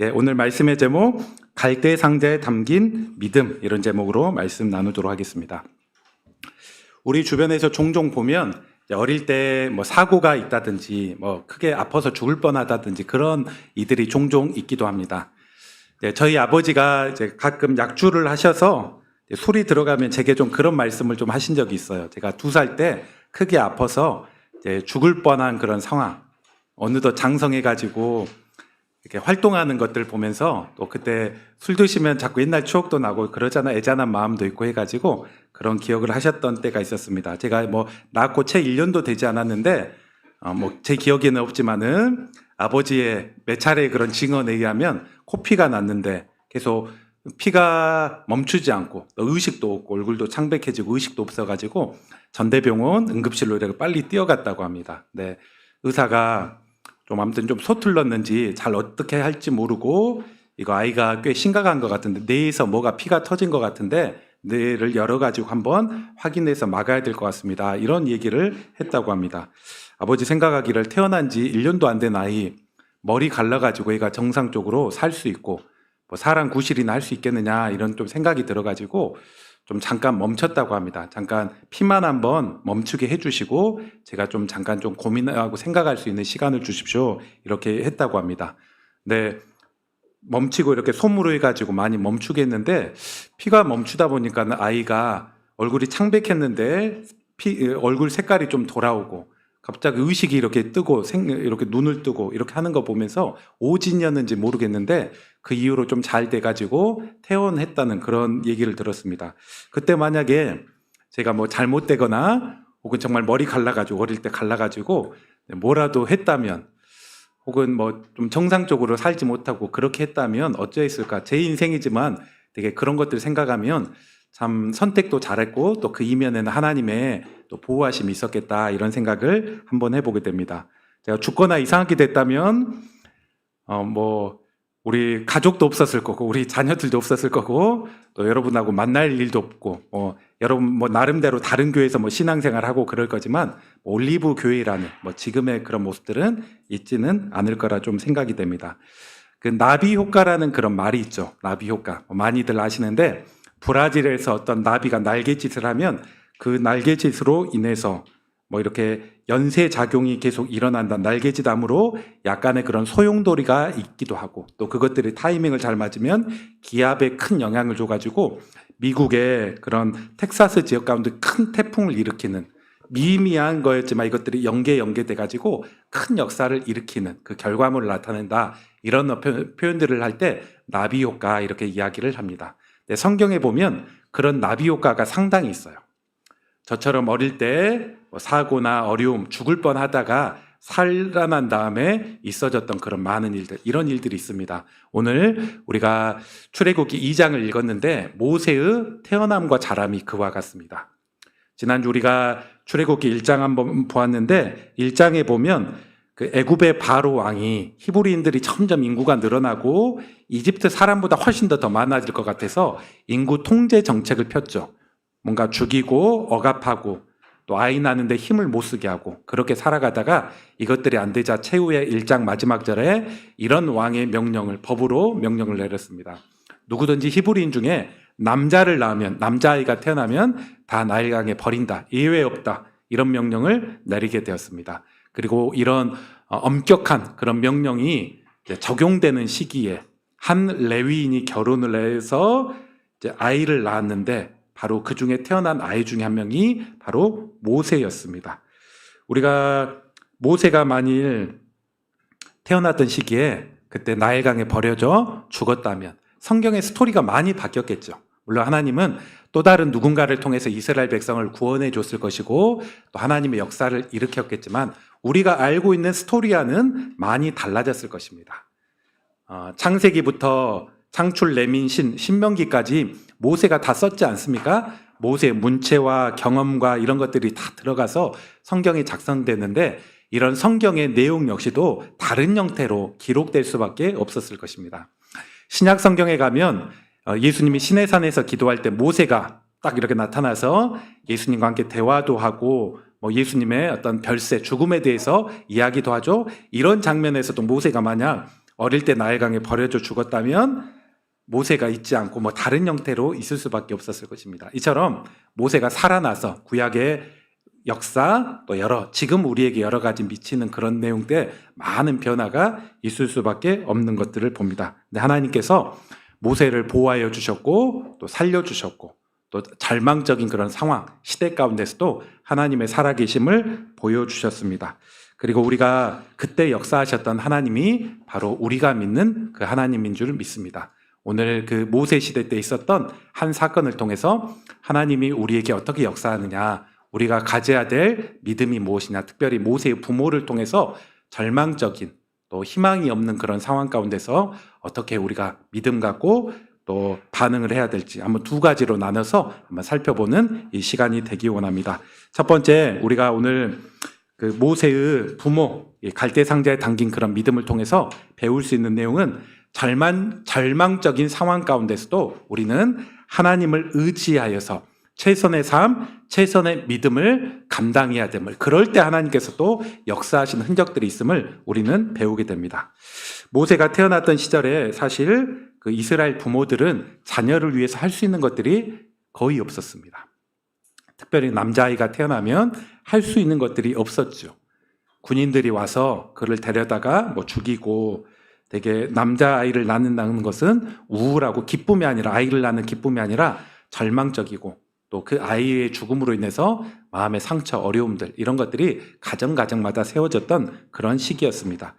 오늘 말씀의 제목 갈대 상자에 담긴 믿음, 이런 제목으로 말씀 나누도록 하겠습니다. 우리 주변에서 종종 보면 어릴 때 뭐 사고가 있다든지 뭐 크게 아파서 죽을 뻔하다든지 그런 이들이 종종 있기도 합니다. 저희 아버지가 이제 가끔 약주를 하셔서 술이 들어가면 제게 좀 그런 말씀을 좀 하신 적이 있어요. 제가 2살 때 크게 아파서 이제 죽을 뻔한 그런 상황, 어느덧 장성해가지고 이렇게 활동하는 것들 보면서 또 그때 술 드시면 자꾸 옛날 추억도 나고 그러잖아, 애잔한 마음도 있고 해가지고 그런 기억을 하셨던 때가 있었습니다. 제가 뭐 낳고 채 1년도 되지 않았는데 뭐 제 기억에는 없지만은 아버지의 몇 차례 그런 증언에 의하면 코피가 났는데 계속 피가 멈추지 않고 또 의식도 없고 얼굴도 창백해지고 의식도 없어가지고 전대병원 응급실로 이렇게 빨리 뛰어갔다고 합니다. 네, 의사가 좀 아무튼 좀 서툴렀는지 잘 어떻게 할지 모르고 이거 아이가 꽤 심각한 것 같은데 뇌에서 뭐가 피가 터진 것 같은데 뇌를 열어가지고 한번 확인해서 막아야 될 것 같습니다. 이런 얘기를 했다고 합니다. 아버지 생각하기를 태어난 지 1년도 안 된 아이 머리 갈라가지고 얘가 정상적으로 살 수 있고 뭐 사람 구실이나 할 수 있겠느냐 이런 좀 생각이 들어가지고 좀 잠깐 멈췄다고 합니다. 잠깐 피만 한번 멈추게 해주시고 제가 좀 잠깐 좀 고민하고 생각할 수 있는 시간을 주십시오. 이렇게 했다고 합니다. 네, 멈추고 이렇게 솜으로 해가지고 많이 멈추게 했는데 피가 멈추다 보니까 아이가 얼굴이 창백했는데 얼굴 색깔이 좀 돌아오고 갑자기 의식이 이렇게 뜨고 이렇게 눈을 뜨고 이렇게 하는 거 보면서 오진이었는지 모르겠는데 그 이후로 좀 잘 돼가지고 퇴원했다는 그런 얘기를 들었습니다. 그때 만약에 제가 뭐 잘못되거나 혹은 정말 머리 갈라가지고 어릴 때 갈라가지고 뭐라도 했다면 혹은 뭐 좀 정상적으로 살지 못하고 그렇게 했다면 어쩌했을까? 제 인생이지만 되게 그런 것들 생각하면 참 선택도 잘했고 또 그 이면에는 하나님의 또 보호하심이 있었겠다 이런 생각을 한번 해보게 됩니다. 제가 죽거나 이상하게 됐다면 뭐 우리 가족도 없었을 거고 우리 자녀들도 없었을 거고 또 여러분하고 만날 일도 없고 여러분 뭐 나름대로 다른 교회에서 뭐 신앙생활하고 그럴 거지만 올리브 교회라는 뭐 지금의 그런 모습들은 있지는 않을 거라 좀 생각이 됩니다. 그 나비 효과라는 그런 말이 있죠. 나비 효과 많이들 아시는데 브라질에서 어떤 나비가 날갯짓을 하면 그 날갯짓으로 인해서 뭐 이렇게 연쇄 작용이 계속 일어난다. 날개짓암으로 약간의 그런 소용돌이가 있기도 하고 또 그것들이 타이밍을 잘 맞으면 기압에 큰 영향을 줘가지고 미국의 그런 텍사스 지역 가운데 큰 태풍을 일으키는 미미한 거였지만 이것들이 연계돼가지고 큰 역사를 일으키는 그 결과물을 나타낸다. 이런 표현들을 할 때 나비 효과 이렇게 이야기를 합니다. 성경에 보면 그런 나비 효과가 상당히 있어요. 저처럼 어릴 때 사고나 어려움, 죽을 뻔하다가 살아난 다음에 있어졌던 그런 많은 일들, 이런 일들이 있습니다. 오늘 우리가 출애굽기 2장을 읽었는데 모세의 태어남과 자람이 그와 같습니다. 지난주 우리가 출애굽기 1장 한번 보았는데 1장에 보면 그 애굽의 바로 왕이 히브리인들이 점점 인구가 늘어나고 이집트 사람보다 훨씬 더 많아질 것 같아서 인구 통제 정책을 폈죠. 뭔가 죽이고 억압하고 또 아이 낳는데 힘을 못 쓰게 하고 그렇게 살아가다가 이것들이 안 되자 최후의 1장 마지막 절에 이런 왕의 명령을 법으로 명령을 내렸습니다. 누구든지 히브리인 중에 남자를 낳으면 남자아이가 태어나면 다 나일강에 버린다. 예외 없다. 이런 명령을 내리게 되었습니다. 그리고 이런 엄격한 그런 명령이 적용되는 시기에 한 레위인이 결혼을 해서 이제 아이를 낳았는데 바로 그 중에 태어난 아이 중에 한 명이 바로 모세였습니다. 우리가 모세가 만일 태어났던 시기에 그때 나일강에 버려져 죽었다면 성경의 스토리가 많이 바뀌었겠죠. 물론 하나님은 또 다른 누군가를 통해서 이스라엘 백성을 구원해 줬을 것이고 또 하나님의 역사를 일으켰겠지만 우리가 알고 있는 스토리와는 많이 달라졌을 것입니다. 창세기부터 창출, 레민, 신명기까지 모세가 다 썼지 않습니까? 모세의 문체와 경험과 이런 것들이 다 들어가서 성경이 작성되는데 이런 성경의 내용 역시도 다른 형태로 기록될 수밖에 없었을 것입니다. 신약 성경에 가면 예수님이 시내산에서 기도할 때 모세가 딱 이렇게 나타나서 예수님과 함께 대화도 하고 뭐 예수님의 어떤 별세, 죽음에 대해서 이야기도 하죠. 이런 장면에서도 모세가 만약 어릴 때 나일강에 버려져 죽었다면 모세가 있지 않고 뭐 다른 형태로 있을 수밖에 없었을 것입니다. 이처럼 모세가 살아나서 구약의 역사 또 지금 우리에게 여러 가지 미치는 그런 내용들 많은 변화가 있을 수밖에 없는 것들을 봅니다. 근데 하나님께서 모세를 보호하여 주셨고 또 살려주셨고 또 절망적인 그런 상황, 시대 가운데서도 하나님의 살아계심을 보여주셨습니다. 그리고 우리가 그때 역사하셨던 하나님이 바로 우리가 믿는 그 하나님인 줄 믿습니다. 오늘 그 모세 시대 때 있었던 한 사건을 통해서 하나님이 우리에게 어떻게 역사하느냐, 우리가 가져야 될 믿음이 무엇이냐, 특별히 모세의 부모를 통해서 절망적인 또 희망이 없는 그런 상황 가운데서 어떻게 우리가 믿음 갖고 또 반응을 해야 될지 한번 두 가지로 나눠서 한번 살펴보는 이 시간이 되기 원합니다. 첫 번째, 우리가 오늘 그 모세의 부모, 갈대 상자에 담긴 그런 믿음을 통해서 배울 수 있는 내용은 절망적인 상황 가운데서도 우리는 하나님을 의지하여서 최선의 삶, 최선의 믿음을 감당해야 됨을, 그럴 때 하나님께서 또 역사하신 흔적들이 있음을 우리는 배우게 됩니다. 모세가 태어났던 시절에 사실 그 이스라엘 부모들은 자녀를 위해서 할 수 있는 것들이 거의 없었습니다. 특별히 남자아이가 태어나면 할 수 있는 것들이 없었죠. 군인들이 와서 그를 데려다가 뭐 죽이고, 되게 남자아이를 낳는다는 것은 우울하고 기쁨이 아니라, 아이를 낳는 기쁨이 아니라 절망적이고 또 그 아이의 죽음으로 인해서 마음의 상처, 어려움들, 이런 것들이 가정마다 세워졌던 그런 시기였습니다.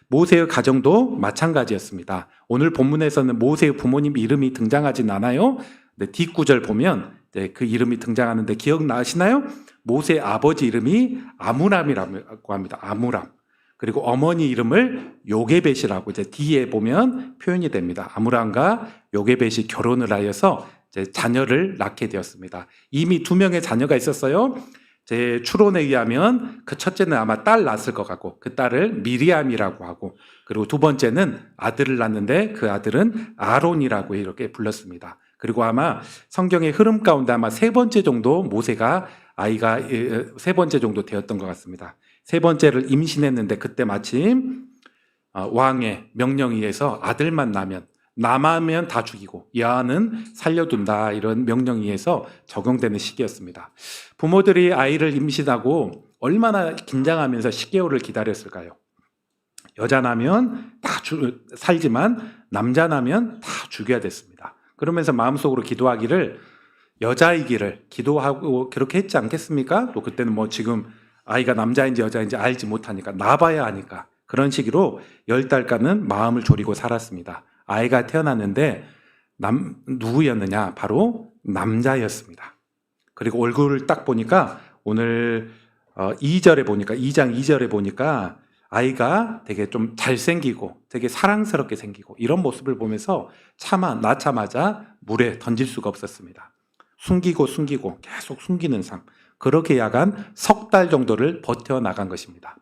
모세의 가정도 마찬가지였습니다. 오늘 본문에서는 모세의 부모님 이름이 등장하진 않아요. 근데 뒷구절 보면 그 이름이 등장하는데 기억나시나요? 모세의 아버지 이름이 아므람이라고 합니다. 아므람. 그리고 어머니 이름을 요게벳이라고 이제 뒤에 보면 표현이 됩니다. 아므람과 요게벳이 결혼을 하여서 이제 자녀를 낳게 되었습니다. 이미 2명의 자녀가 있었어요. 제 추론에 의하면 그 첫째는 아마 딸 낳았을 것 같고, 그 딸을 미리암이라고 하고, 그리고 두 번째는 아들을 낳는데 그 아들은 아론이라고 이렇게 불렀습니다. 그리고 아마 성경의 흐름 가운데 아마 세 번째 정도 모세가 아이가 세 번째 정도 되었던 것 같습니다. 세 번째를 임신했는데 그때 마침 왕의 명령에 의해서 아들만 남으면 다 죽이고 여아는 살려둔다, 이런 명령에 의해서 적용되는 시기였습니다. 부모들이 아이를 임신하고 얼마나 긴장하면서 10개월을 기다렸을까요? 여자 나면 다 살지만 남자 나면 다 죽여야 됐습니다. 그러면서 마음속으로 기도하기를, 여자이기를 기도하고 그렇게 했지 않겠습니까? 또 그때는 뭐 지금 아이가 남자인지 여자인지 알지 못하니까 낳아봐야 하니까 그런 식으로 10달간은 마음을 졸이고 살았습니다. 아이가 태어났는데 누구였느냐? 바로 남자였습니다. 그리고 얼굴을 딱 보니까 오늘 2절에 보니까, 2장 2절에 보니까 아이가 되게 좀 잘생기고 되게 사랑스럽게 생기고, 이런 모습을 보면서 낳자마자 물에 던질 수가 없었습니다. 숨기고 계속 숨기는 삶. 그렇게 약간 석 달 정도를 버텨나간 것입니다.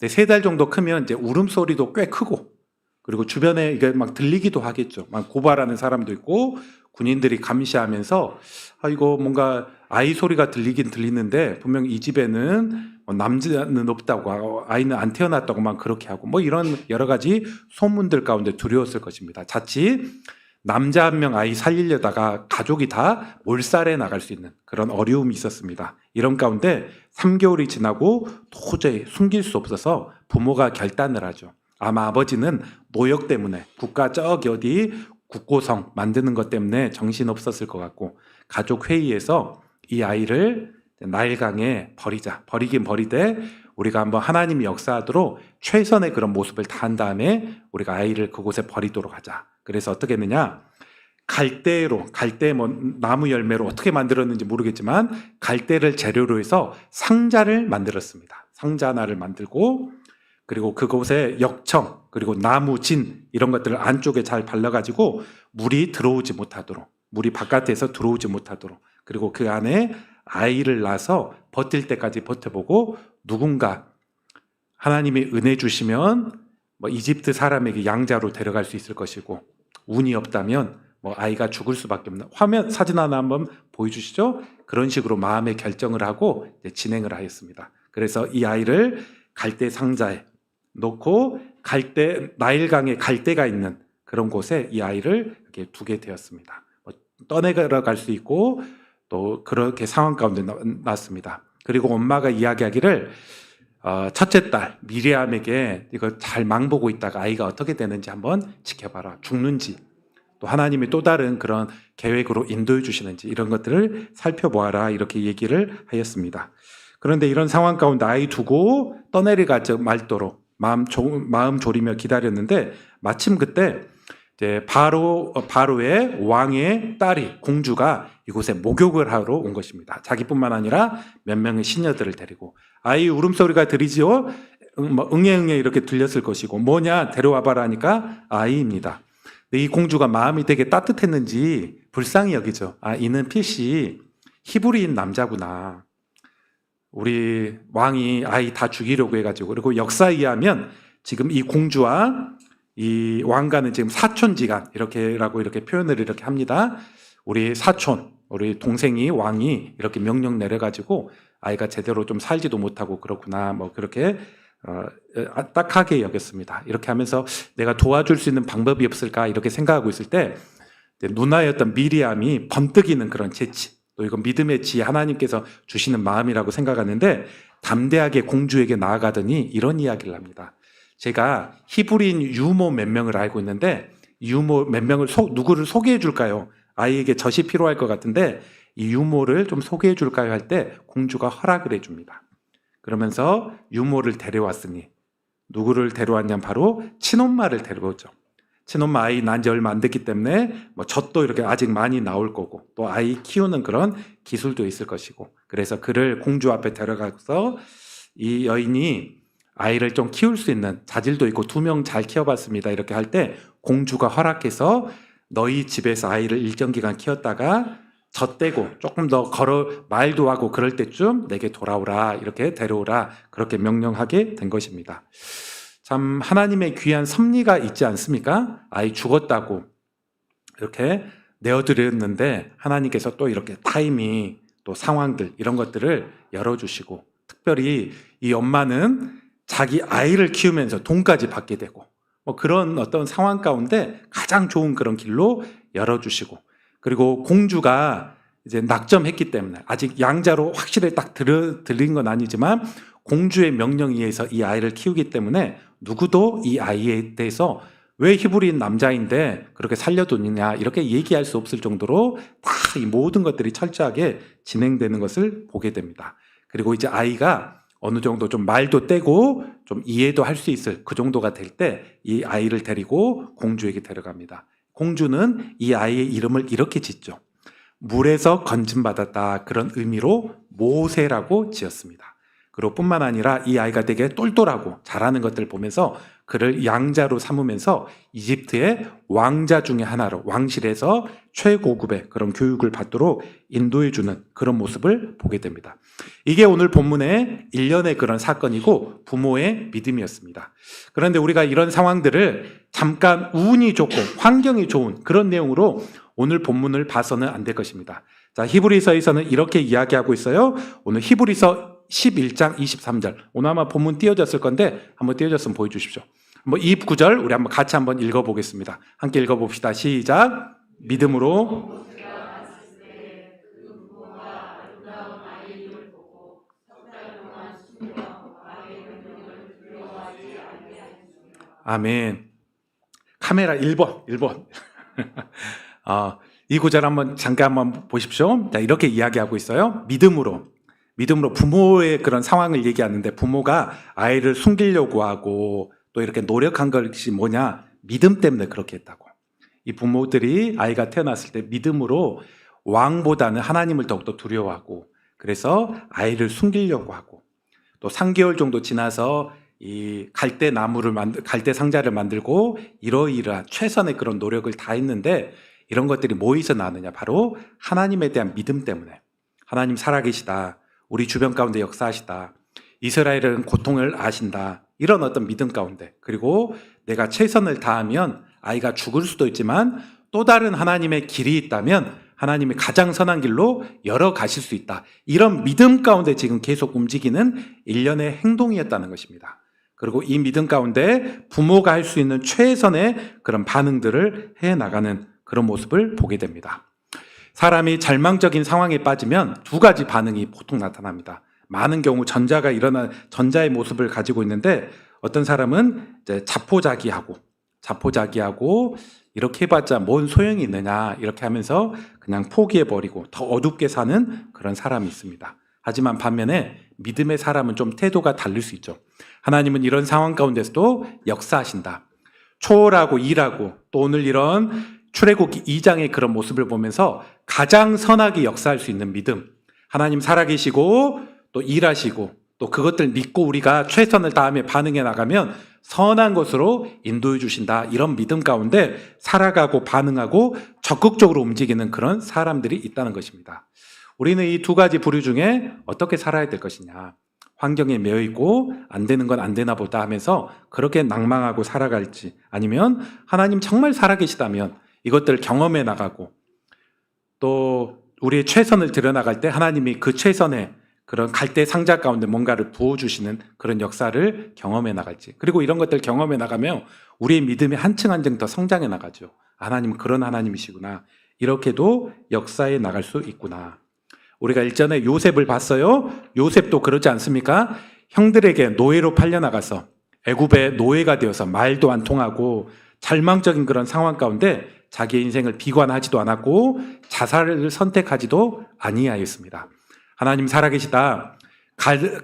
3달 정도 크면 이제 울음소리도 꽤 크고, 그리고 주변에 이게 막 들리기도 하겠죠. 막 고발하는 사람도 있고, 군인들이 감시하면서 이거 뭔가 아이 소리가 들리긴 들리는데 분명 이 집에는 남자는 없다고, 아이는 안 태어났다고 막 그렇게 하고, 뭐 이런 여러 가지 소문들 가운데 두려웠을 것입니다. 자칫 남자 한 명 아이 살리려다가 가족이 다 몰살해 나갈 수 있는 그런 어려움이 있었습니다. 이런 가운데 3개월이 지나고 도저히 숨길 수 없어서 부모가 결단을 하죠. 아마 아버지는 노역 때문에, 국가 저기 어디 국고성 만드는 것 때문에 정신 없었을 것 같고, 가족 회의에서 이 아이를 나일강에 버리긴 버리되 우리가 한번 하나님이 역사하도록 최선의 그런 모습을 다한 다음에 우리가 아이를 그곳에 버리도록 하자. 그래서 어떻게 했느냐, 갈대 뭐 나무 열매로 어떻게 만들었는지 모르겠지만 갈대를 재료로 해서 상자를 만들었습니다. 상자 하나를 만들고, 그리고 그곳에 역청, 그리고 나무 진, 이런 것들을 안쪽에 잘 발라가지고 물이 바깥에서 들어오지 못하도록, 그리고 그 안에 아이를 낳아서 버틸 때까지 버텨보고, 누군가 하나님이 은혜 주시면 뭐 이집트 사람에게 양자로 데려갈 수 있을 것이고, 운이 없다면 뭐 아이가 죽을 수밖에 없는, 사진 하나 한번 보여주시죠. 그런 식으로 마음의 결정을 하고 진행을 하였습니다. 그래서 이 아이를 갈대 상자에 놓고 갈대, 나일강에 갈대가 있는 그런 곳에 이 아이를 이렇게 두게 되었습니다. 떠내려갈 수 있고 또 그렇게 상황 가운데 났습니다. 그리고 엄마가 이야기하기를 첫째 딸 미리암에게 이거 잘 망보고 있다가 아이가 어떻게 되는지 한번 지켜봐라. 죽는지 또 하나님이 또 다른 그런 계획으로 인도해 주시는지 이런 것들을 살펴보아라. 이렇게 얘기를 하였습니다. 그런데 이런 상황 가운데 아이 두고 떠내려가지 말도록 마음 졸이며 기다렸는데 마침 그때 이제 바로의 왕의 딸이 공주가 이곳에 목욕을 하러 온 것입니다. 자기뿐만 아니라 몇 명의 시녀들을 데리고 아이 울음소리가 들리지요. 응애 이렇게 들렸을 것이고 뭐냐 데려와봐라 하니까 아이입니다. 근데 이 공주가 마음이 되게 따뜻했는지 불쌍히 여기죠. 이는 필시 히브리인 남자구나. 우리 왕이 아이 다 죽이려고 해가지고 그리고 역사에 의하면 지금 이 공주와 이 왕가는 지금 사촌지간 이렇게 표현을 이렇게 합니다. 우리 사촌, 우리 동생이 왕이 이렇게 명령 내려가지고 아이가 제대로 좀 살지도 못하고 그렇구나 뭐 그렇게 딱하게 여겼습니다. 이렇게 하면서 내가 도와줄 수 있는 방법이 없을까 이렇게 생각하고 있을 때 누나였던 미리암이 번뜩이는 그런 재치 또 이건 믿음의 지혜 하나님께서 주시는 마음이라고 생각하는데 담대하게 공주에게 나아가더니 이런 이야기를 합니다. 제가 히브리인 유모 몇 명을 알고 있는데 유모 몇 명을 누구를 소개해 줄까요? 아이에게 젖이 필요할 것 같은데 이 유모를 좀 소개해 줄까요? 할 때 공주가 허락을 해줍니다. 그러면서 유모를 데려왔으니 누구를 데려왔냐면 바로 친엄마를 데려오죠. 친엄마 아이 난 지 얼마 안 됐기 때문에 뭐 젖도 이렇게 아직 많이 나올 거고 또 아이 키우는 그런 기술도 있을 것이고 그래서 그를 공주 앞에 데려가서 이 여인이 아이를 좀 키울 수 있는 자질도 있고 2명 잘 키워봤습니다. 이렇게 할 때 공주가 허락해서 너희 집에서 아이를 일정 기간 키웠다가 젖대고 조금 더 말도 하고 그럴 때쯤 내게 돌아오라 이렇게 데려오라 그렇게 명령하게 된 것입니다. 참 하나님의 귀한 섭리가 있지 않습니까? 아이 죽었다고 이렇게 내어드렸는데 하나님께서 또 이렇게 타이밍 또 상황들 이런 것들을 열어주시고 특별히 이 엄마는 자기 아이를 키우면서 돈까지 받게 되고 뭐 그런 어떤 상황 가운데 가장 좋은 그런 길로 열어주시고 그리고 공주가 이제 낙점했기 때문에 아직 양자로 확실히 딱 들린 건 아니지만 공주의 명령에 의해서 이 아이를 키우기 때문에 누구도 이 아이에 대해서 왜 히브리인 남자인데 그렇게 살려두느냐 이렇게 얘기할 수 없을 정도로 다 이 모든 것들이 철저하게 진행되는 것을 보게 됩니다. 그리고 이제 아이가 어느 정도 좀 말도 떼고 좀 이해도 할 수 있을 그 정도가 될 때 이 아이를 데리고 공주에게 데려갑니다. 공주는 이 아이의 이름을 이렇게 짓죠. 물에서 건짐받았다 그런 의미로 모세라고 지었습니다. 그리고 뿐만 아니라 이 아이가 되게 똘똘하고 잘하는 것들을 보면서 그를 양자로 삼으면서 이집트의 왕자 중에 하나로 왕실에서 최고급의 그런 교육을 받도록 인도해주는 그런 모습을 보게 됩니다. 이게 오늘 본문의 일련의 그런 사건이고 부모의 믿음이었습니다. 그런데 우리가 이런 상황들을 잠깐 운이 좋고 환경이 좋은 그런 내용으로 오늘 본문을 봐서는 안 될 것입니다. 자, 히브리서에서는 이렇게 이야기하고 있어요. 오늘 히브리서 11장 23절. 오늘 아마 본문 띄워졌을 건데 한번 띄워졌으면 보여주십시오. 이 구절 우리 한번 같이 한번 읽어보겠습니다. 함께 읽어봅시다. 시작. 믿음으로 아멘. 카메라 1번. 이 구절 한번 잠깐 한번 보십시오. 자, 이렇게 이야기하고 있어요. 믿음으로 부모의 그런 상황을 얘기하는데 부모가 아이를 숨기려고 하고 또 이렇게 노력한 것이 뭐냐? 믿음 때문에 그렇게 했다고. 이 부모들이 아이가 태어났을 때 믿음으로 왕보다는 하나님을 더욱더 두려워하고 그래서 아이를 숨기려고 하고 또 3개월 정도 지나서 이 갈대 상자를 만들고 이러이러한 최선의 그런 노력을 다 했는데 이런 것들이 뭐에서 나느냐? 바로 하나님에 대한 믿음 때문에. 하나님 살아계시다. 우리 주변 가운데 역사하시다. 이스라엘은 고통을 아신다. 이런 어떤 믿음 가운데. 그리고 내가 최선을 다하면 아이가 죽을 수도 있지만 또 다른 하나님의 길이 있다면 하나님이 가장 선한 길로 열어가실 수 있다. 이런 믿음 가운데 지금 계속 움직이는 일련의 행동이었다는 것입니다. 그리고 이 믿음 가운데 부모가 할 수 있는 최선의 그런 반응들을 해 나가는 그런 모습을 보게 됩니다. 사람이 절망적인 상황에 빠지면 두 가지 반응이 보통 나타납니다. 많은 경우 전자의 모습을 가지고 있는데, 어떤 사람은 이제 자포자기하고 이렇게 해봤자 뭔 소용이 있느냐 이렇게 하면서 그냥 포기해버리고 더 어둡게 사는 그런 사람이 있습니다. 하지만 반면에 믿음의 사람은 좀 태도가 다를 수 있죠. 하나님은 이런 상황 가운데서도 역사하신다. 초월하고 일하고, 또 오늘 이런 출애굽기 2장의 그런 모습을 보면서 가장 선하게 역사할 수 있는 믿음, 하나님 살아계시고 또 일하시고 또 그것들 믿고 우리가 최선을 다하며 반응해 나가면 선한 것으로 인도해 주신다. 이런 믿음 가운데 살아가고 반응하고 적극적으로 움직이는 그런 사람들이 있다는 것입니다. 우리는 이 두 가지 부류 중에 어떻게 살아야 될 것이냐, 환경에 매여 있고 안 되는 건 안 되나 보다 하면서 그렇게 낭망하고 살아갈지, 아니면 하나님 정말 살아계시다면 이것들을 경험해 나가고 또 우리의 최선을 드러나갈 때 하나님이 그 최선의 그런 갈대 상자 가운데 뭔가를 부어주시는 그런 역사를 경험해 나갈지, 그리고 이런 것들 경험해 나가면 우리의 믿음이 한층 한층 더 성장해 나가죠. 하나님은 그런 하나님이시구나, 이렇게도 역사해 나갈 수 있구나. 우리가 일전에 요셉을 봤어요. 요셉도 그러지 않습니까? 형들에게 노예로 팔려나가서 애굽의 노예가 되어서 말도 안 통하고 절망적인 그런 상황 가운데 자기의 인생을 비관하지도 않았고 자살을 선택하지도 아니하였습니다. 하나님 살아계시다.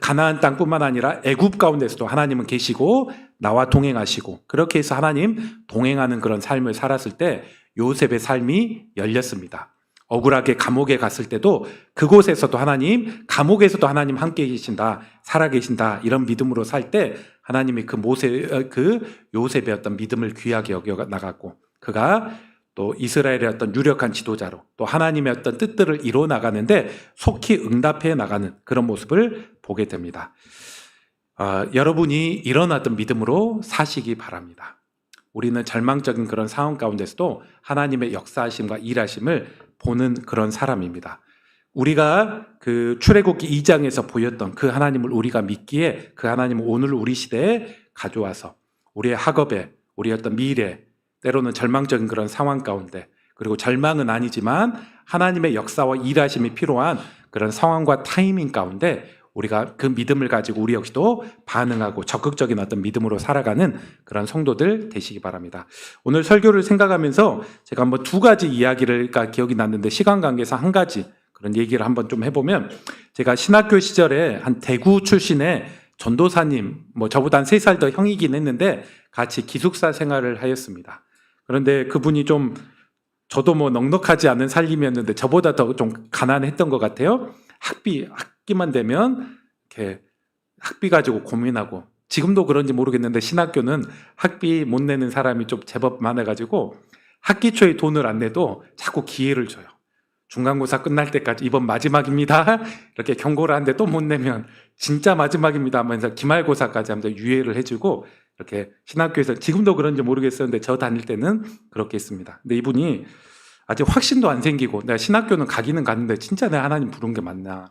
가나안 땅뿐만 아니라 애굽 가운데서도 하나님은 계시고 나와 동행하시고, 그렇게 해서 하나님 동행하는 그런 삶을 살았을 때 요셉의 삶이 열렸습니다. 억울하게 감옥에 갔을 때도 그곳에서도 하나님, 감옥에서도 하나님 함께 계신다, 살아계신다, 이런 믿음으로 살 때 하나님이 그 요셉의 어떤 믿음을 귀하게 여겨 나갔고, 그가 또 이스라엘의 어떤 유력한 지도자로 또 하나님의 어떤 뜻들을 이루어 나가는데 속히 응답해 나가는 그런 모습을 보게 됩니다. 여러분이 이런 어떤 믿음으로 사시기 바랍니다. 우리는 절망적인 그런 상황 가운데서도 하나님의 역사하심과 일하심을 보는 그런 사람입니다. 우리가 그 출애굽기 2장에서 보였던 그 하나님을 우리가 믿기에, 그 하나님을 오늘 우리 시대에 가져와서 우리의 학업에, 우리의 어떤 미래, 때로는 절망적인 그런 상황 가운데, 그리고 절망은 아니지만 하나님의 역사와 일하심이 필요한 그런 상황과 타이밍 가운데 우리가 그 믿음을 가지고 우리 역시도 반응하고 적극적인 어떤 믿음으로 살아가는 그런 성도들 되시기 바랍니다. 오늘 설교를 생각하면서 제가 한번 두 가지 이야기를 기억이 났는데, 시간 관계상 한 가지 그런 얘기를 한번 좀 해보면, 제가 신학교 시절에 한 대구 출신의 전도사님, 저보다 한 3살 더 형이긴 했는데 같이 기숙사 생활을 하였습니다. 그런데 그분이 좀, 저도 넉넉하지 않은 살림이었는데 저보다 더 좀 가난했던 것 같아요. 학기만 되면 이렇게 학비 가지고 고민하고, 지금도 그런지 모르겠는데 신학교는 학비 못 내는 사람이 좀 제법 많아가지고 학기 초에 돈을 안 내도 자꾸 기회를 줘요. 중간고사 끝날 때까지 이번 마지막입니다 이렇게 경고를 하는데 또 못 내면 진짜 마지막입니다 하면서 기말고사까지 하면서 유예를 해주고, 이렇게 신학교에서, 지금도 그런지 모르겠었는데 저 다닐 때는 그렇게 했습니다. 근데 이분이 아직 확신도 안 생기고, 내가 신학교는 가기는 갔는데 진짜 내가 하나님 부른 게 맞냐,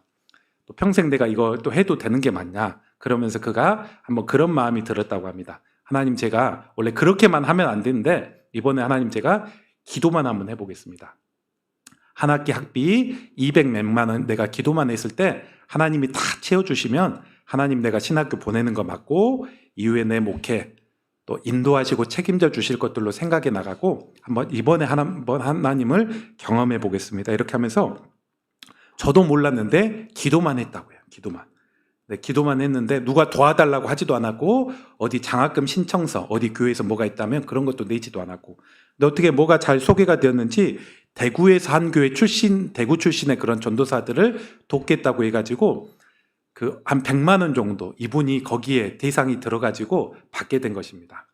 또 평생 내가 이거 또 해도 되는 게 맞냐, 그러면서 그가 한번 그런 마음이 들었다고 합니다. 하나님, 제가 원래 그렇게만 하면 안 되는데 이번에 하나님 제가 기도만 한번 해보겠습니다. 한 학기 학비 200몇만 원 내가 기도만 했을 때 하나님이 다 채워주시면 하나님 내가 신학교 보내는 거 맞고 이후에 내 목회 또 인도하시고 책임져 주실 것들로 생각해 나가고 한번 이번에 한번 하나님을 경험해 보겠습니다. 이렇게 하면서 저도 몰랐는데 기도만 했다고요. 기도만. 네, 기도만 했는데 누가 도와달라고 하지도 않았고, 어디 장학금 신청서, 어디 교회에서 뭐가 있다면 그런 것도 내지도 않았고, 근데 어떻게 뭐가 잘 소개가 되었는지 대구에서 한 교회 대구 출신의 그런 전도사들을 돕겠다고 해가지고 한 100만 원 정도 이분이 거기에 대상이 들어가지고 받게 된 것입니다.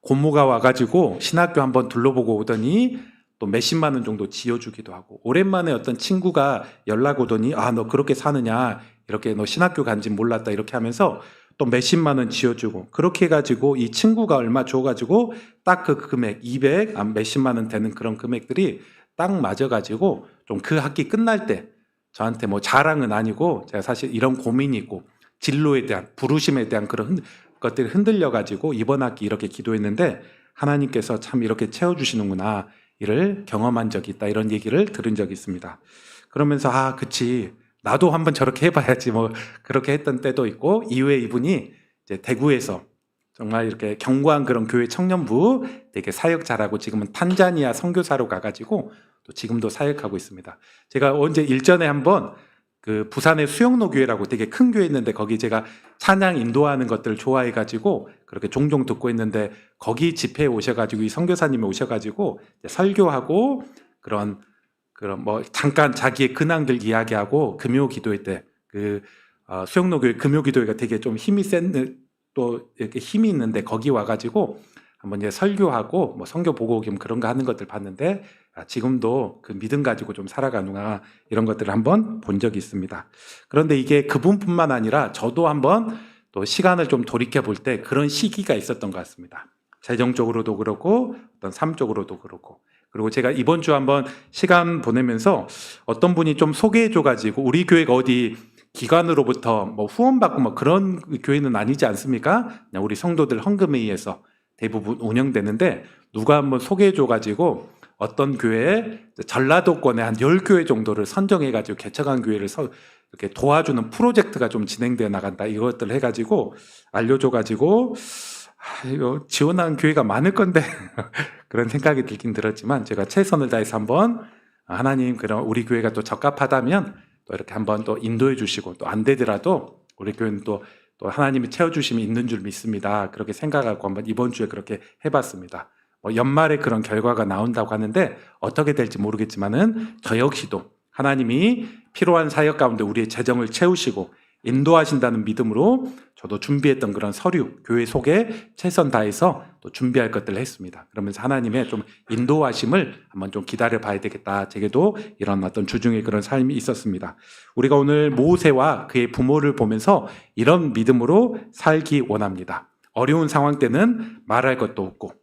고모가 와가지고 신학교 한번 둘러보고 오더니 또 몇십만 원 정도 지어주기도 하고, 오랜만에 어떤 친구가 연락 오더니 너 그렇게 사느냐, 이렇게 너 신학교 간지 몰랐다, 이렇게 하면서 또 몇십만 원 지어주고, 그렇게 해가지고 이 친구가 얼마 줘가지고 딱 그 금액 200, 몇십만 원 되는 그런 금액들이 딱 맞아가지고 좀 그 학기 끝날 때 저한테 자랑은 아니고, 제가 사실 이런 고민이 있고 진로에 대한 부르심에 대한 그런 것들이 흔들려가지고 이번 학기 이렇게 기도했는데 하나님께서 참 이렇게 채워주시는구나 이를 경험한 적이 있다 이런 얘기를 들은 적이 있습니다. 그러면서 그치 나도 한번 저렇게 해봐야지 뭐 그렇게 했던 때도 있고 이후에 이분이 이제 대구에서 정말 이렇게 견고한 그런 교회 청년부 되게 사역 잘하고 지금은 탄자니아 선교사로 가가지고 또 지금도 사역하고 있습니다. 제가 언제 일전에 한번 그 부산의 수영로 교회라고 되게 큰 교회 있는데 거기 제가 찬양 인도하는 것들을 좋아해가지고 그렇게 종종 듣고 있는데 거기 집회에 오셔가지고 이 선교사님이 오셔가지고 설교하고 그런 뭐 잠깐 자기의 근황들 이야기하고 금요 기도회 때 수영로 교회 금요 기도회가 되게 좀 힘이 센 또 이렇게 힘이 있는데 거기 와가지고 한번 이제 설교하고 뭐 선교 보고 오기 그런 거 하는 것들 봤는데 지금도 그 믿음 가지고 좀 살아가는구나 이런 것들을 한번 본 적이 있습니다. 그런데 이게 그분뿐만 아니라 저도 한번 또 시간을 좀 돌이켜 볼 때 그런 시기가 있었던 것 같습니다. 재정적으로도 그렇고 어떤 삶적으로도 그렇고 그리고 제가 이번 주 한번 시간 보내면서 어떤 분이 좀 소개해 줘가지고 우리 교회가 어디 기관으로부터 뭐 후원받고 뭐 그런 교회는 아니지 않습니까? 그냥 우리 성도들 헌금에 의해서 대부분 운영되는데 누가 한번 소개해 줘가지고 어떤 교회에 전라도권에 한 10교회 정도를 선정해가지고 개척한 교회를 이렇게 도와주는 프로젝트가 좀 진행되어 나간다 이것들을 해가지고 알려줘가지고 이거 지원하는 교회가 많을 건데 그런 생각이 들긴 들었지만 제가 최선을 다해서 한번 하나님 그런 우리 교회가 또 적합하다면 또 이렇게 한번 또 인도해 주시고 또 안 되더라도 우리 교회는 또 하나님이 채워주심이 있는 줄 믿습니다. 그렇게 생각하고 한번 이번 주에 그렇게 해봤습니다. 연말에 그런 결과가 나온다고 하는데 어떻게 될지 모르겠지만은 저 역시도 하나님이 필요한 사역 가운데 우리의 재정을 채우시고 인도하신다는 믿음으로 저도 준비했던 그런 서류, 교회 속에 최선 다해서 또 준비할 것들을 했습니다. 그러면서 하나님의 좀 인도하심을 한번 좀 기다려 봐야 되겠다. 제게도 이런 어떤 주중의 그런 삶이 있었습니다. 우리가 오늘 모세와 그의 부모를 보면서 이런 믿음으로 살기 원합니다. 어려운 상황 때는 말할 것도 없고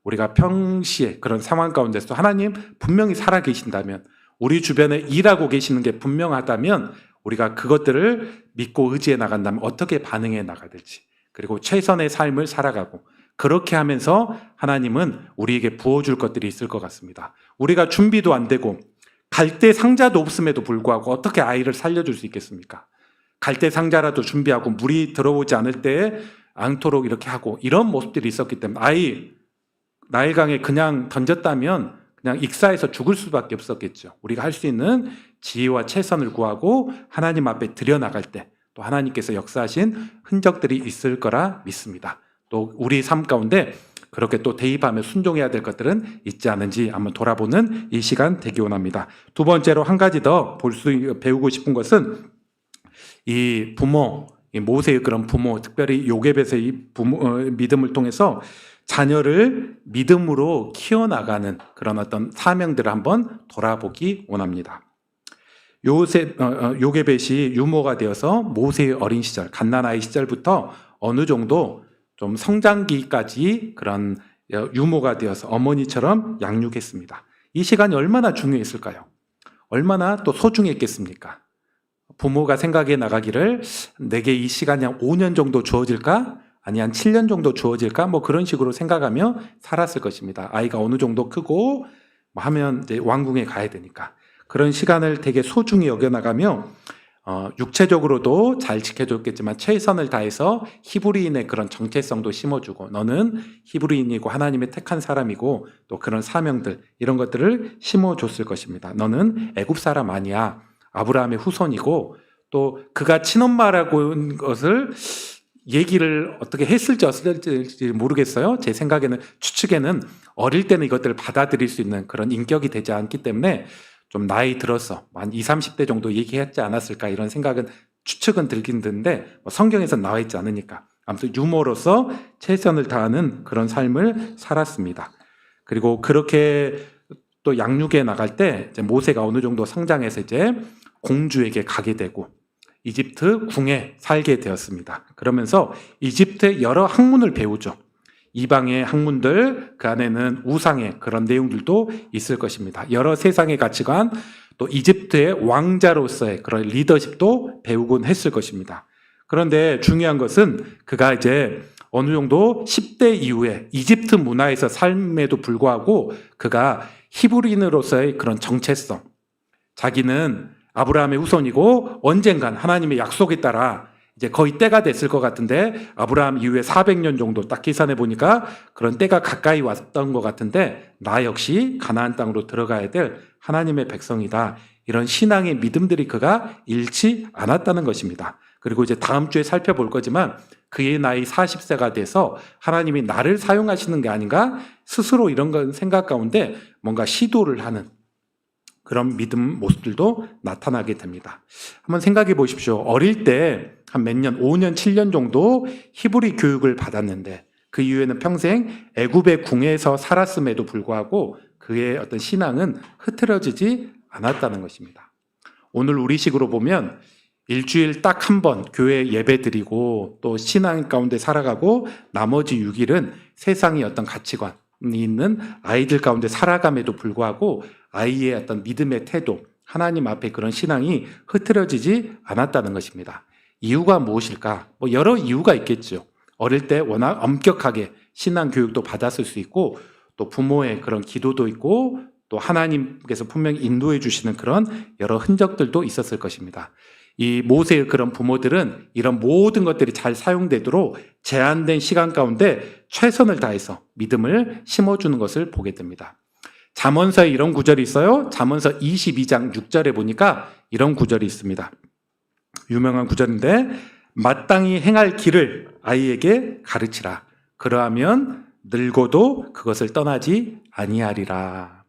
우리가 평시에 그런 상황 가운데서 하나님 분명히 살아계신다면 우리 주변에 일하고 계시는 게 분명하다면 우리가 그것들을 믿고 의지해 나간다면 어떻게 반응해 나가야 될지 그리고 최선의 삶을 살아가고 그렇게 하면서 하나님은 우리에게 부어줄 것들이 있을 것 같습니다. 우리가 준비도 안 되고 갈대 상자도 없음에도 불구하고 어떻게 아이를 살려줄 수 있겠습니까? 갈대 상자라도 준비하고 물이 들어오지 않을 때에 않도록 이렇게 하고 이런 모습들이 있었기 때문에 아이 나일강에 그냥 던졌다면 그냥 익사해서 죽을 수밖에 없었겠죠. 우리가 할 수 있는 지혜와 최선을 구하고 하나님 앞에 들여나갈 때 또 하나님께서 역사하신 흔적들이 있을 거라 믿습니다. 또 우리 삶 가운데 그렇게 또 대입하며 순종해야 될 것들은 있지 않은지 한번 돌아보는 이 시간 되기 원합니다. 두 번째로 한 가지 더 배우고 싶은 것은 이 부모, 이 모세의 그런 부모, 특별히 요셉의 이 믿음을 통해서 자녀를 믿음으로 키워나가는 그런 어떤 사명들을 한번 돌아보기 원합니다. 요게벳이 유모가 되어서 모세의 어린 시절, 갓난아이 시절부터 어느 정도 좀 성장기까지 그런 유모가 되어서 어머니처럼 양육했습니다. 이 시간이 얼마나 중요했을까요? 얼마나 또 소중했겠습니까? 부모가 생각해 나가기를 내게 이 시간이 한 5년 정도 주어질까? 아니 한 7년 정도 주어질까? 뭐 그런 식으로 생각하며 살았을 것입니다. 아이가 어느 정도 크고 뭐 하면 이제 왕궁에 가야 되니까 그런 시간을 되게 소중히 여겨나가며 육체적으로도 잘 지켜줬겠지만 최선을 다해서 히브리인의 그런 정체성도 심어주고 너는 히브리인이고 하나님의 택한 사람이고 또 그런 사명들 이런 것들을 심어줬을 것입니다. 너는 애굽 사람 아니야. 아브라함의 후손이고 또 그가 친엄마라고 하는 것을 얘기를 어떻게 했을지 없을지 모르겠어요. 제 생각에는 추측에는 어릴 때는 이것들을 받아들일 수 있는 그런 인격이 되지 않기 때문에 좀 나이 들어서 한 20, 30대 정도 얘기했지 않았을까 이런 생각은 추측은 들긴 드는데 성경에서 나와 있지 않으니까 아무튼 유모로서 최선을 다하는 그런 삶을 살았습니다. 그리고 그렇게 또 양육에 나갈 때 이제 모세가 어느 정도 성장해서 이제 공주에게 가게 되고 이집트 궁에 살게 되었습니다. 그러면서 이집트의 여러 학문을 배우죠. 이방의 학문들, 그 안에는 우상의 그런 내용들도 있을 것입니다. 여러 세상의 가치관, 또 이집트의 왕자로서의 그런 리더십도 배우곤 했을 것입니다. 그런데 중요한 것은 그가 이제 어느 정도 10대 이후에 이집트 문화에서 삶에도 불구하고 그가 히브리인으로서의 그런 정체성, 자기는 아브라함의 후손이고 언젠간 하나님의 약속에 따라 이제 거의 때가 됐을 것 같은데, 아브라함 이후에 400년 정도 딱 계산해 보니까 그런 때가 가까이 왔던 것 같은데, 나 역시 가나안 땅으로 들어가야 될 하나님의 백성이다. 이런 신앙의 믿음들이 그가 잃지 않았다는 것입니다. 그리고 이제 다음 주에 살펴볼 거지만 그의 나이 40세가 돼서 하나님이 나를 사용하시는 게 아닌가, 스스로 이런 건 생각 가운데 뭔가 시도를 하는 그런 믿음 모습들도 나타나게 됩니다. 한번 생각해 보십시오. 어릴 때 한 몇 년, 5년, 7년 정도 히브리 교육을 받았는데 그 이후에는 평생 애굽의 궁에서 살았음에도 불구하고 그의 어떤 신앙은 흐트러지지 않았다는 것입니다. 오늘 우리식으로 보면 일주일 딱 한 번 교회 예배 드리고 또 신앙 가운데 살아가고 나머지 6일은 세상의 어떤 가치관이 있는 아이들 가운데 살아감에도 불구하고 아이의 어떤 믿음의 태도, 하나님 앞에 그런 신앙이 흐트러지지 않았다는 것입니다. 이유가 무엇일까? 여러 이유가 있겠죠. 어릴 때 워낙 엄격하게 신앙 교육도 받았을 수 있고 또 부모의 그런 기도도 있고 또 하나님께서 분명히 인도해 주시는 그런 여러 흔적들도 있었을 것입니다. 이 모세의 그런 부모들은 이런 모든 것들이 잘 사용되도록 제한된 시간 가운데 최선을 다해서 믿음을 심어주는 것을 보게 됩니다. 잠언서에 이런 구절이 있어요. 잠언서 22장 6절에 보니까 이런 구절이 있습니다. 유명한 구절인데, 마땅히 행할 길을 아이에게 가르치라. 그러하면 늙어도 그것을 떠나지 아니하리라.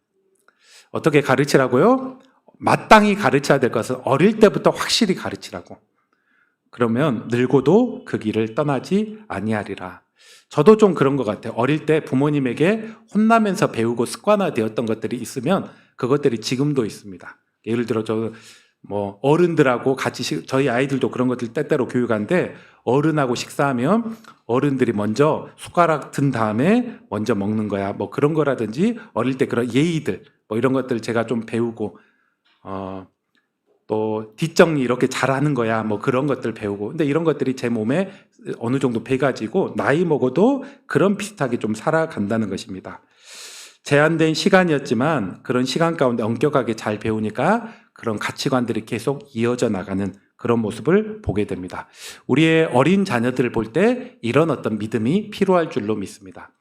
어떻게 가르치라고요? 마땅히 가르쳐야 될 것은 어릴 때부터 확실히 가르치라고. 그러면 늙어도 그 길을 떠나지 아니하리라. 저도 좀 그런 것 같아요. 어릴 때 부모님에게 혼나면서 배우고 습관화되었던 것들이 있으면 그것들이 지금도 있습니다. 예를 들어 어른들하고 같이 저희 아이들도 그런 것들 때때로 교육하는데, 어른하고 식사하면 어른들이 먼저 숟가락 든 다음에 먼저 먹는 거야. 그런 거라든지 어릴 때 그런 예의들 이런 것들 제가 좀 배우고 또 뒷정리 이렇게 잘하는 거야. 그런 것들 배우고. 근데 이런 것들이 제 몸에 어느 정도 배가지고 나이 먹어도 그런 비슷하게 좀 살아간다는 것입니다. 제한된 시간이었지만 그런 시간 가운데 엄격하게 잘 배우니까 그런 가치관들이 계속 이어져 나가는 그런 모습을 보게 됩니다. 우리의 어린 자녀들을 볼 때 이런 어떤 믿음이 필요할 줄로 믿습니다.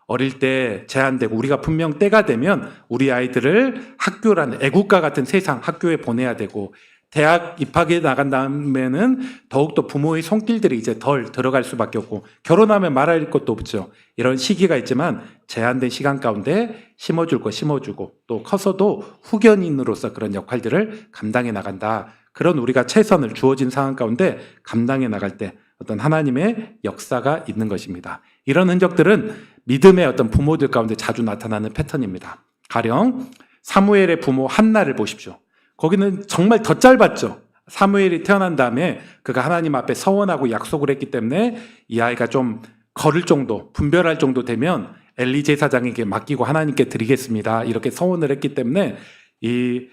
어릴 때 제한되고 우리가 분명 때가 되면 우리 아이들을 학교라는 애국가 같은 세상 학교에 보내야 되고, 대학 입학에 나간 다음에는 더욱더 부모의 손길들이 이제 덜 들어갈 수밖에 없고, 결혼하면 말할 것도 없죠. 이런 시기가 있지만 제한된 시간 가운데 심어줄 거 심어주고, 또 커서도 후견인으로서 그런 역할들을 감당해 나간다. 그런 우리가 최선을 주어진 상황 가운데 감당해 나갈 때 어떤 하나님의 역사가 있는 것입니다. 이런 흔적들은 믿음의 어떤 부모들 가운데 자주 나타나는 패턴입니다. 가령 사무엘의 부모 한나를 보십시오. 거기는 정말 더 짧았죠. 사무엘이 태어난 다음에 그가 하나님 앞에 서원하고 약속을 했기 때문에 이 아이가 좀 걸을 정도, 분별할 정도 되면 엘리 제사장에게 맡기고 하나님께 드리겠습니다. 이렇게 서원을 했기 때문에 이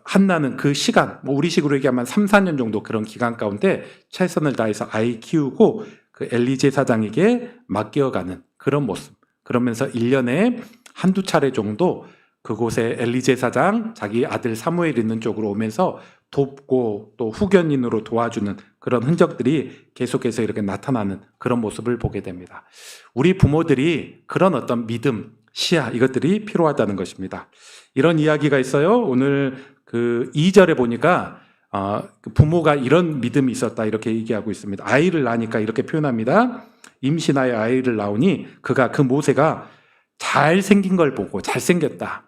한나는 그 시간, 우리식으로 얘기하면 3, 4년 정도 그런 기간 가운데 최선을 다해서 아이 키우고 그 엘리 제사장에게 맡겨가는 그런 모습. 그러면서 1년에 한두 차례 정도 그곳에 엘리 제사장 자기 아들 사무엘 있는 쪽으로 오면서 돕고 또 후견인으로 도와주는 그런 흔적들이 계속해서 이렇게 나타나는 그런 모습을 보게 됩니다. 우리 부모들이 그런 어떤 믿음, 시야 이것들이 필요하다는 것입니다. 이런 이야기가 있어요. 오늘 그 2절에 보니까 부모가 이런 믿음이 있었다 이렇게 얘기하고 있습니다. 아이를 낳으니까 이렇게 표현합니다. 임신하여 아이를 낳으니 그 모세가 잘생긴 걸 보고 잘생겼다.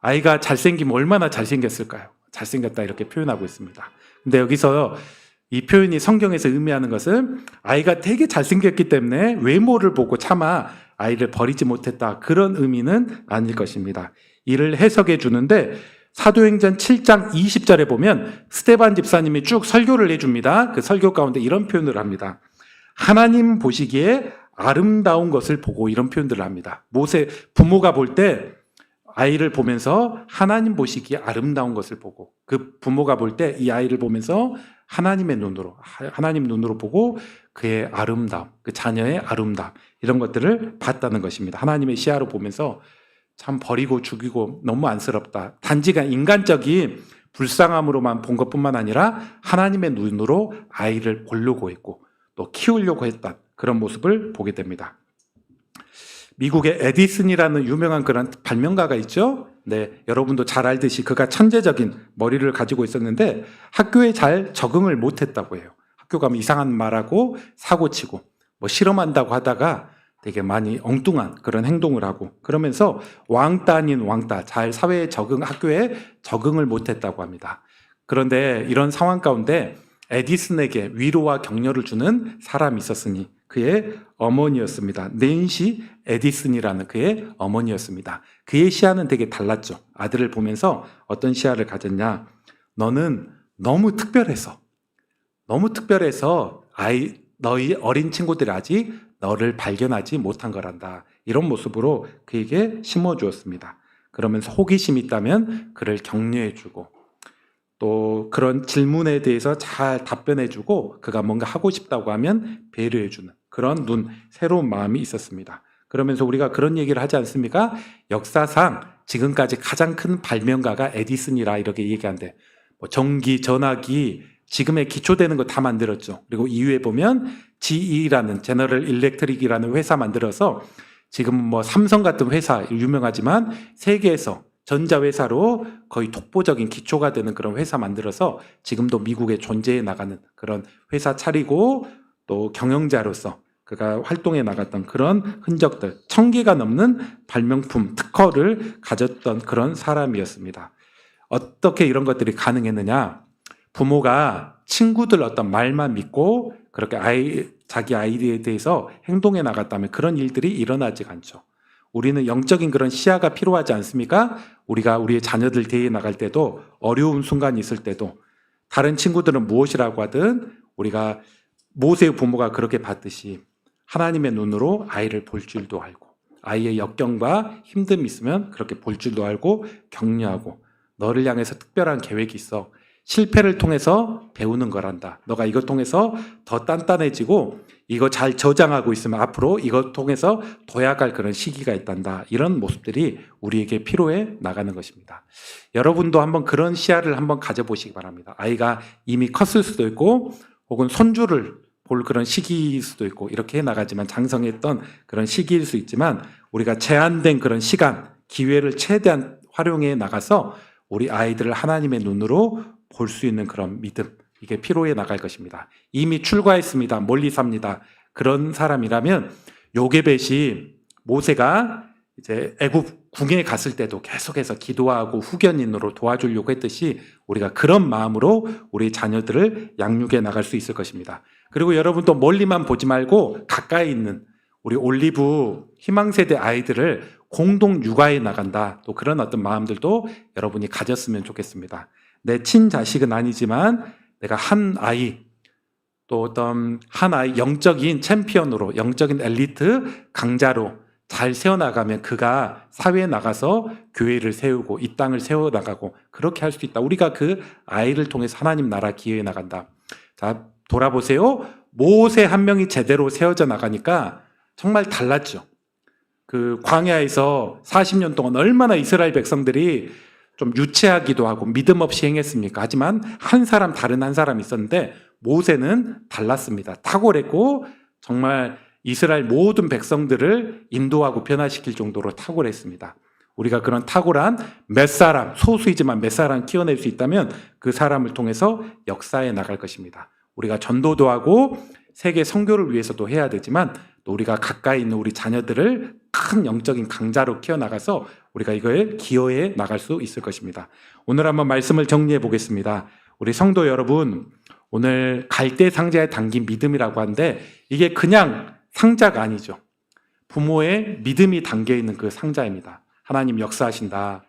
아이가 잘생기면 얼마나 잘생겼을까요? 잘생겼다 이렇게 표현하고 있습니다. 근데 여기서 이 표현이 성경에서 의미하는 것은 아이가 되게 잘생겼기 때문에 외모를 보고 차마 아이를 버리지 못했다, 그런 의미는 아닐 것입니다. 이를 해석해 주는데 사도행전 7장 20절에 보면 스데반 집사님이 쭉 설교를 해줍니다. 그 설교 가운데 이런 표현을 합니다. 하나님 보시기에 아름다운 것을 보고, 이런 표현들을 합니다. 모세 부모가 볼 때 아이를 보면서 하나님 보시기에 아름다운 것을 보고, 그 부모가 볼 때 이 아이를 보면서 하나님 눈으로 보고 그의 아름다움, 그 자녀의 아름다움 이런 것들을 봤다는 것입니다. 하나님의 시야로 보면서 참 버리고 죽이고 너무 안쓰럽다. 단지 인간적인 불쌍함으로만 본 것뿐만 아니라 하나님의 눈으로 아이를 보려고 했고 또 키우려고 했던 그런 모습을 보게 됩니다. 미국의 에디슨이라는 유명한 그런 발명가가 있죠. 네, 여러분도 잘 알듯이 그가 천재적인 머리를 가지고 있었는데 학교에 잘 적응을 못했다고 해요. 학교 가면 이상한 말하고 사고치고 뭐 실험한다고 하다가 되게 많이 엉뚱한 그런 행동을 하고 그러면서 왕따 아닌 왕따, 잘 사회에 학교에 적응을 못했다고 합니다. 그런데 이런 상황 가운데 에디슨에게 위로와 격려를 주는 사람이 있었으니 그의 어머니였습니다. 낸시 에디슨이라는 그의 어머니였습니다. 그의 시야는 되게 달랐죠. 아들을 보면서 어떤 시야를 가졌냐? 너는 너무 특별해서 너희 어린 친구들이 아직 너를 발견하지 못한 거란다. 이런 모습으로 그에게 심어주었습니다. 그러면서 호기심이 있다면 그를 격려해주고 또 그런 질문에 대해서 잘 답변해주고 그가 뭔가 하고 싶다고 하면 배려해주는 그런 새로운 마음이 있었습니다. 그러면서 우리가 그런 얘기를 하지 않습니까? 역사상 지금까지 가장 큰 발명가가 에디슨이라 이렇게 얘기한대. 뭐 전기, 전화기, 지금의 기초되는 거 다 만들었죠. 그리고 이후에 보면 GE라는 제너럴 일렉트릭이라는 회사 만들어서 지금 뭐 삼성 같은 회사 유명하지만 세계에서 전자회사로 거의 독보적인 기초가 되는 그런 회사 만들어서 지금도 미국에 존재해 나가는 그런 회사 차리고 또 경영자로서 그가 활동해 나갔던 그런 흔적들 1000개가 넘는 발명품 특허를 가졌던 그런 사람이었습니다. 어떻게 이런 것들이 가능했느냐? 부모가 친구들 어떤 말만 믿고 그렇게 자기 아이에 대해서 행동해 나갔다면 그런 일들이 일어나지 않죠. 우리는 영적인 그런 시야가 필요하지 않습니까? 우리가 우리의 자녀들 대해 나갈 때도 어려운 순간이 있을 때도 다른 친구들은 무엇이라고 하든 우리가 모세의 부모가 그렇게 봤듯이 하나님의 눈으로 아이를 볼 줄도 알고 아이의 역경과 힘듦이 있으면 그렇게 볼 줄도 알고 격려하고 너를 향해서 특별한 계획이 있어. 실패를 통해서 배우는 거란다. 너가 이것 통해서 더 단단해지고 이거 잘 저장하고 있으면 앞으로 이것 통해서 도약할 그런 시기가 있단다. 이런 모습들이 우리에게 필요해 나가는 것입니다. 여러분도 한번 그런 시야를 한번 가져보시기 바랍니다. 아이가 이미 컸을 수도 있고 혹은 손주를 볼 그런 시기일 수도 있고 이렇게 나가지만 장성했던 그런 시기일 수 있지만 우리가 제한된 그런 시간, 기회를 최대한 활용해 나가서 우리 아이들을 하나님의 눈으로 볼 수 있는 그런 믿음, 이게 필요해 나갈 것입니다. 이미 출가했습니다. 멀리 삽니다. 그런 사람이라면 요게벳이 모세가 이제 애굽 궁에 갔을 때도 계속해서 기도하고 후견인으로 도와주려고 했듯이 우리가 그런 마음으로 우리 자녀들을 양육해 나갈 수 있을 것입니다. 그리고 여러분도 멀리만 보지 말고 가까이 있는 우리 올리브 희망세대 아이들을 공동 육아해 나간다. 또 그런 어떤 마음들도 여러분이 가졌으면 좋겠습니다. 내 친자식은 아니지만 내가 한 아이, 또 어떤 한 아이 영적인 챔피언으로 영적인 엘리트 강자로 잘 세워나가면 그가 사회에 나가서 교회를 세우고 이 땅을 세워나가고 그렇게 할 수 있다. 우리가 그 아이를 통해서 하나님 나라 기회에 나간다. 자, 돌아보세요. 모세 한 명이 제대로 세워져 나가니까 정말 달랐죠. 그 광야에서 40년 동안 얼마나 이스라엘 백성들이 좀 유치하기도 하고 믿음 없이 행했습니까? 하지만 다른 한 사람이 있었는데 모세는 달랐습니다. 탁월했고 정말 이스라엘 모든 백성들을 인도하고 변화시킬 정도로 탁월했습니다. 우리가 그런 탁월한 소수이지만 몇 사람 키워낼 수 있다면 그 사람을 통해서 역사에 나갈 것입니다. 우리가 전도도 하고 세계 선교를 위해서도 해야 되지만 또 우리가 가까이 있는 우리 자녀들을 큰 영적인 강자로 키워나가서 우리가 이거에 기여해 나갈 수 있을 것입니다. 오늘 한번 말씀을 정리해 보겠습니다. 우리 성도 여러분, 오늘 갈대 상자에 담긴 믿음이라고 하는데 이게 그냥 상자가 아니죠. 부모의 믿음이 담겨있는 그 상자입니다. 하나님 역사하신다.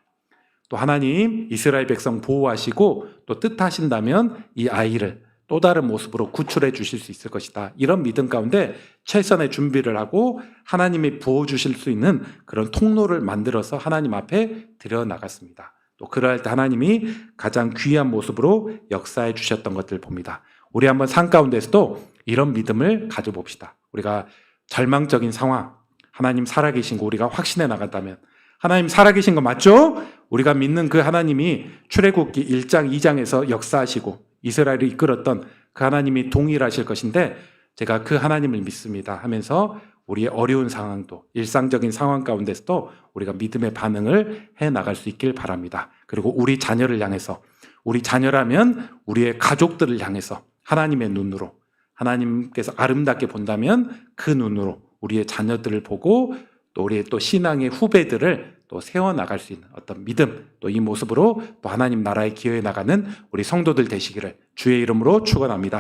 또 하나님 이스라엘 백성 보호하시고 또 뜻하신다면 이 아이를 또 다른 모습으로 구출해 주실 수 있을 것이다. 이런 믿음 가운데 최선의 준비를 하고 하나님이 부어주실 수 있는 그런 통로를 만들어서 하나님 앞에 들여나갔습니다. 또 그럴 때 하나님이 가장 귀한 모습으로 역사해 주셨던 것들을 봅니다. 우리 한번 삶 가운데서도 이런 믿음을 가져봅시다. 우리가 절망적인 상황, 하나님 살아계신 거 우리가 확신해 나간다면, 하나님 살아계신 거 맞죠? 우리가 믿는 그 하나님이 출애굽기 1장 2장에서 역사하시고 이스라엘을 이끌었던 그 하나님이 동일하실 것인데, 제가 그 하나님을 믿습니다 하면서 우리의 어려운 상황도, 일상적인 상황 가운데서도 우리가 믿음의 반응을 해 나갈 수 있길 바랍니다. 그리고 우리 자녀를 향해서, 우리 자녀라면 우리의 가족들을 향해서 하나님의 눈으로, 하나님께서 아름답게 본다면 그 눈으로 우리의 자녀들을 보고 또 우리의 또 신앙의 후배들을 또 세워나갈 수 있는 어떤 믿음, 또 이 모습으로 또 하나님 나라에 기여해 나가는 우리 성도들 되시기를 주의 이름으로 축원합니다.